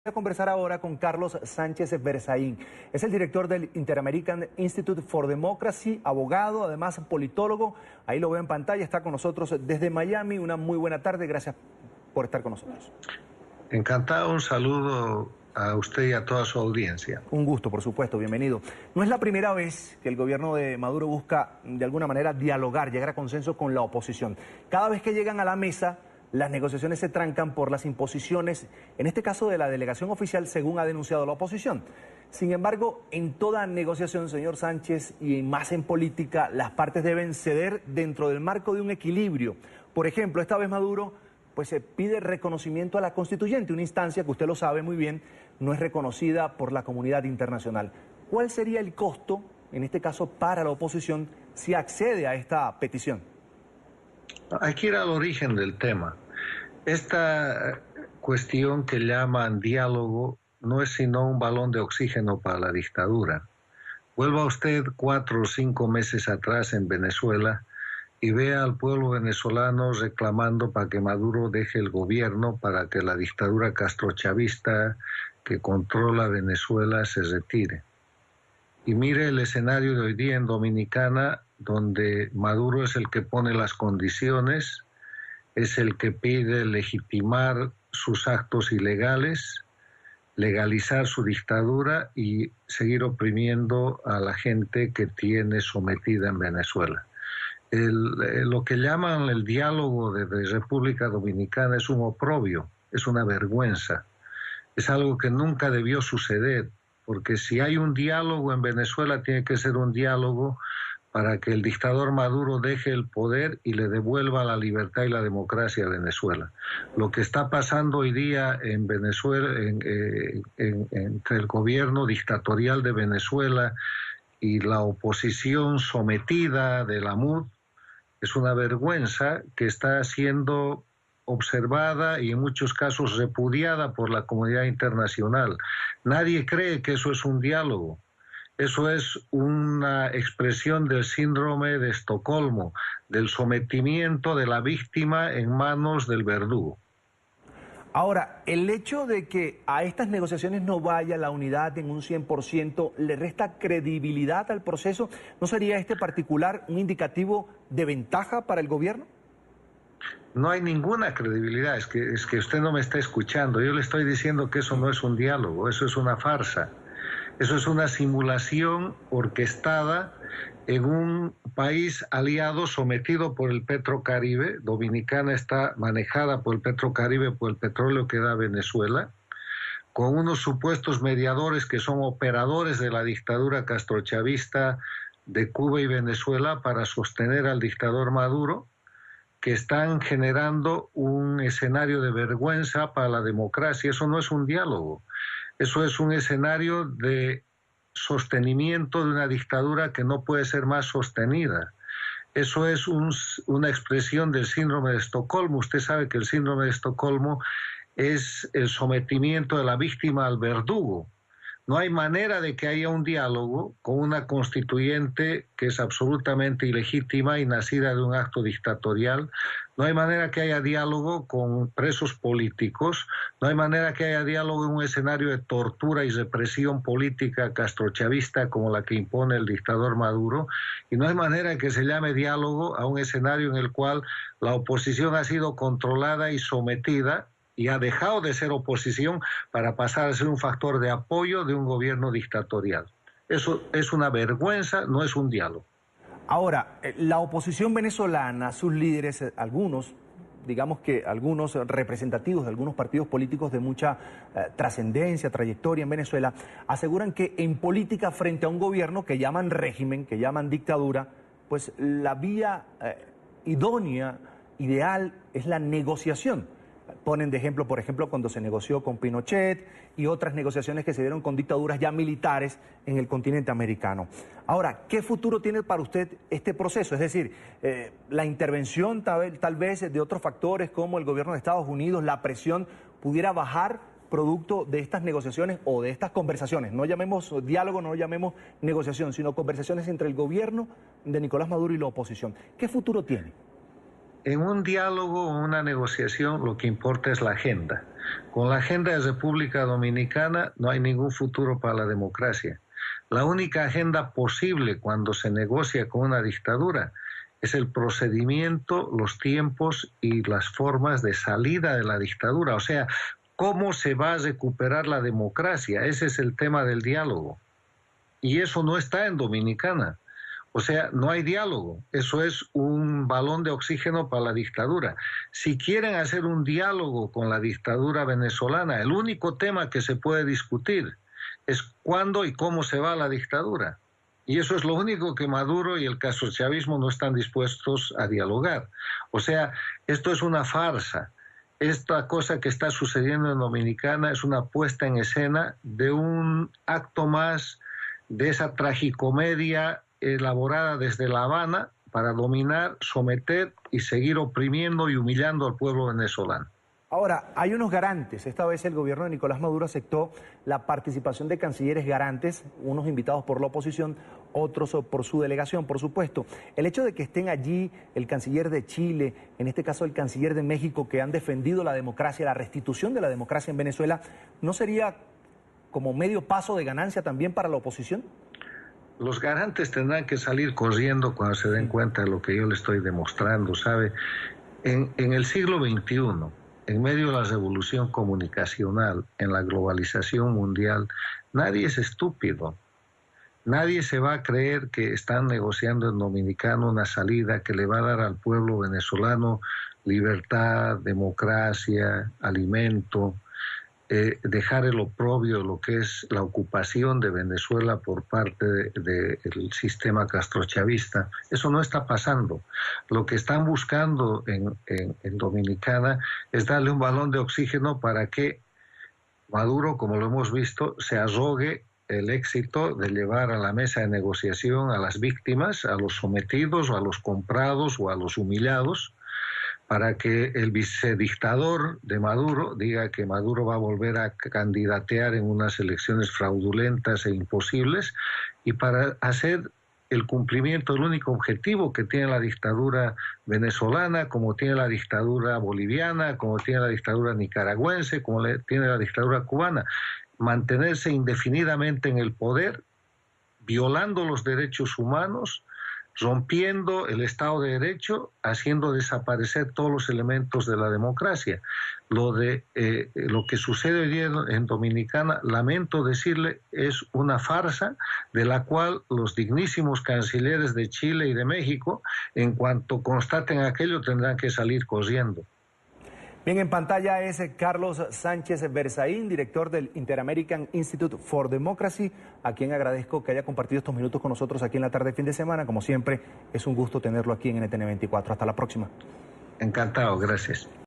A conversar ahora con Carlos Sánchez Berzaín. Es el director del Inter-American Institute for Democracy, abogado, además politólogo. Ahí lo veo en pantalla, está con nosotros desde Miami. Una muy buena tarde, gracias por estar con nosotros. Encantado, un saludo a usted y a toda su audiencia. Un gusto, por supuesto, bienvenido. No es la primera vez que el gobierno de Maduro busca, de alguna manera, dialogar, llegar a consenso con la oposición. Cada vez que llegan a la mesa, las negociaciones se trancan por las imposiciones, en este caso de la delegación oficial, según ha denunciado la oposición. Sin embargo, en toda negociación, señor Sánchez, y más en política, las partes deben ceder dentro del marco de un equilibrio. Por ejemplo, esta vez Maduro pues se pide reconocimiento a la constituyente, una instancia que usted lo sabe muy bien, no es reconocida por la comunidad internacional. ¿Cuál sería el costo, en este caso, para la oposición si accede a esta petición? Hay que ir al origen del tema. Esta cuestión que llaman diálogo no es sino un balón de oxígeno para la dictadura. Vuelva usted 4 o 5 meses atrás en Venezuela y vea al pueblo venezolano reclamando para que Maduro deje el gobierno, para que la dictadura castrochavista que controla Venezuela se retire. Y mire el escenario de hoy día en Dominicana, donde Maduro es el que pone las condiciones, es el que pide legitimar sus actos ilegales, legalizar su dictadura y seguir oprimiendo a la gente que tiene sometida en Venezuela. Lo que llaman el diálogo de República Dominicana es un oprobio, es una vergüenza, es algo que nunca debió suceder, porque si hay un diálogo en Venezuela tiene que ser un diálogo para que el dictador Maduro deje el poder y le devuelva la libertad y la democracia a Venezuela. Lo que está pasando hoy día en Venezuela, entre el gobierno dictatorial de Venezuela y la oposición sometida de la MUD, es una vergüenza que está siendo observada y en muchos casos repudiada por la comunidad internacional. Nadie cree que eso es un diálogo. Eso es una expresión del síndrome de Estocolmo, del sometimiento de la víctima en manos del verdugo. Ahora, el hecho de que a estas negociaciones no vaya la unidad en un 100%, ¿le resta credibilidad al proceso? ¿No sería este particular un indicativo de ventaja para el gobierno? No hay ninguna credibilidad, es que usted no me está escuchando. Yo le estoy diciendo que eso no es un diálogo, eso es una farsa. Eso es una simulación orquestada en un país aliado sometido por el Petrocaribe. Dominicana está manejada por el Petrocaribe, por el petróleo que da Venezuela, con unos supuestos mediadores que son operadores de la dictadura castrochavista de Cuba y Venezuela para sostener al dictador Maduro, que están generando un escenario de vergüenza para la democracia. Eso no es un diálogo. Eso es un escenario de sostenimiento de una dictadura que no puede ser más sostenida. Eso es una expresión del síndrome de Estocolmo. Usted sabe que el síndrome de Estocolmo es el sometimiento de la víctima al verdugo. No hay manera de que haya un diálogo con una constituyente que es absolutamente ilegítima y nacida de un acto dictatorial. No hay manera que haya diálogo con presos políticos. No hay manera que haya diálogo en un escenario de tortura y represión política castrochavista como la que impone el dictador Maduro. Y no hay manera que se llame diálogo a un escenario en el cual la oposición ha sido controlada y sometida y ha dejado de ser oposición para pasar a ser un factor de apoyo de un gobierno dictatorial. Eso es una vergüenza, no es un diálogo. Ahora, la oposición venezolana, sus líderes, algunos, digamos que algunos representativos de algunos partidos políticos de mucha trascendencia, trayectoria en Venezuela, aseguran que en política frente a un gobierno que llaman régimen, que llaman dictadura, pues la vía idónea, ideal, es la negociación. Ponen de ejemplo, por ejemplo, cuando se negoció con Pinochet y otras negociaciones que se dieron con dictaduras ya militares en el continente americano. Ahora, ¿qué futuro tiene para usted este proceso? Es decir, la intervención tal vez de otros factores como el gobierno de Estados Unidos, la presión, pudiera bajar producto de estas negociaciones o de estas conversaciones. No llamemos diálogo, no llamemos negociación, sino conversaciones entre el gobierno de Nicolás Maduro y la oposición. ¿Qué futuro tiene? En un diálogo o una negociación lo que importa es la agenda. Con la agenda de República Dominicana no hay ningún futuro para la democracia. La única agenda posible cuando se negocia con una dictadura es el procedimiento, los tiempos y las formas de salida de la dictadura. O sea, ¿cómo se va a recuperar la democracia? Ese es el tema del diálogo. Y eso no está en Dominicana. O sea, no hay diálogo. Eso es un balón de oxígeno para la dictadura. Si quieren hacer un diálogo con la dictadura venezolana, el único tema que se puede discutir es cuándo y cómo se va la dictadura. Y eso es lo único que Maduro y el castrochavismo no están dispuestos a dialogar. O sea, esto es una farsa. Esta cosa que está sucediendo en Dominicana es una puesta en escena de un acto más de esa tragicomedia elaborada desde La Habana para dominar, someter y seguir oprimiendo y humillando al pueblo venezolano. Ahora, hay unos garantes. Esta vez el gobierno de Nicolás Maduro aceptó la participación de cancilleres garantes, unos invitados por la oposición, otros por su delegación, por supuesto. El hecho de que estén allí el canciller de Chile, en este caso el canciller de México, que han defendido la democracia, la restitución de la democracia en Venezuela, ¿no sería como medio paso de ganancia también para la oposición? Los garantes tendrán que salir corriendo cuando se den cuenta de lo que yo le estoy demostrando, ¿sabe? En el siglo XXI, en medio de la revolución comunicacional, en la globalización mundial, nadie es estúpido. Nadie se va a creer que están negociando en Dominicano una salida que le va a dar al pueblo venezolano libertad, democracia, alimento, dejar el oprobio de lo que es la ocupación de Venezuela por parte del sistema castrochavista. Eso no está pasando. Lo que están buscando en Dominicana es darle un balón de oxígeno para que Maduro, como lo hemos visto, se arrogue el éxito de llevar a la mesa de negociación a las víctimas, a los sometidos, o a los comprados o a los humillados, para que el vicedictador de Maduro diga que Maduro va a volver a candidatear en unas elecciones fraudulentas e imposibles, y para hacer el cumplimiento del único objetivo que tiene la dictadura venezolana, como tiene la dictadura boliviana, como tiene la dictadura nicaragüense, como tiene la dictadura cubana, mantenerse indefinidamente en el poder, violando los derechos humanos, rompiendo el Estado de Derecho, haciendo desaparecer todos los elementos de la democracia. Lo que sucede hoy día en Dominicana, lamento decirle, es una farsa de la cual los dignísimos cancilleres de Chile y de México, en cuanto constaten aquello, tendrán que salir corriendo. Bien, en pantalla es Carlos Sánchez Berzaín, director del Inter-American Institute for Democracy, a quien agradezco que haya compartido estos minutos con nosotros aquí en la tarde de fin de semana. Como siempre, es un gusto tenerlo aquí en NTN 24. Hasta la próxima. Encantado, gracias.